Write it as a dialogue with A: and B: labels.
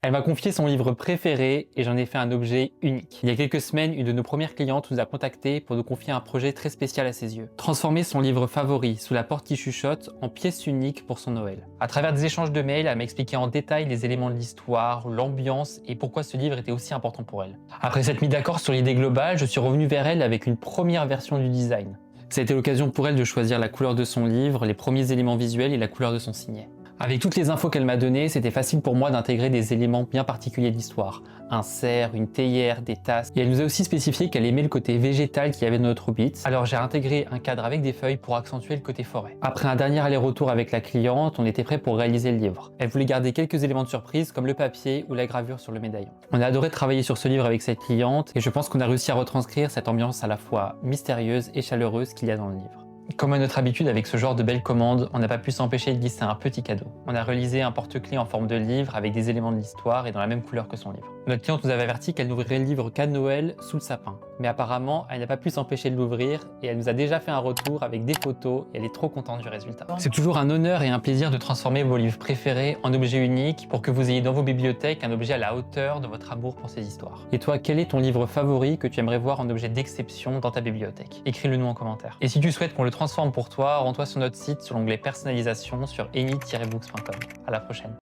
A: Elle m'a confié son livre préféré et j'en ai fait un objet unique. Il y a quelques semaines, une de nos premières clientes nous a contactés pour nous confier un projet très spécial à ses yeux. Transformer son livre favori, Sous la porte qui chuchote, en pièce unique pour son Noël. À travers des échanges de mails, elle m'a expliqué en détail les éléments de l'histoire, l'ambiance et pourquoi ce livre était aussi important pour elle. Après s'être mis d'accord sur l'idée globale, je suis revenu vers elle avec une première version du design. Ça a été l'occasion pour elle de choisir la couleur de son livre, les premiers éléments visuels et la couleur de son signet. Avec toutes les infos qu'elle m'a données, c'était facile pour moi d'intégrer des éléments bien particuliers de l'histoire. Un cerf, une théière, des tasses. Et elle nous a aussi spécifié qu'elle aimait le côté végétal qu'il y avait dans notre hobbit. Alors j'ai intégré un cadre avec des feuilles pour accentuer le côté forêt. Après un dernier aller-retour avec la cliente, on était prêt pour réaliser le livre. Elle voulait garder quelques éléments de surprise comme le papier ou la gravure sur le médaillon. On a adoré travailler sur ce livre avec cette cliente et je pense qu'on a réussi à retranscrire cette ambiance à la fois mystérieuse et chaleureuse qu'il y a dans le livre. Comme à notre habitude avec ce genre de belles commandes, on n'a pas pu s'empêcher de glisser un petit cadeau. On a réalisé un porte-clés en forme de livre avec des éléments de l'histoire et dans la même couleur que son livre. Notre cliente nous avait averti qu'elle n'ouvrirait le livre qu'à Noël sous le sapin. Mais apparemment, elle n'a pas pu s'empêcher de l'ouvrir et elle nous a déjà fait un retour avec des photos et elle est trop contente du résultat. C'est toujours un honneur et un plaisir de transformer vos livres préférés en objets uniques pour que vous ayez dans vos bibliothèques un objet à la hauteur de votre amour pour ces histoires. Et toi, quel est ton livre favori que tu aimerais voir en objet d'exception dans ta bibliothèque? Écris-le nous en commentaire. Et si tu souhaites qu'on le transforme pour toi, rends-toi sur notre site sur l'onglet personnalisation sur any-books.com. À la prochaine.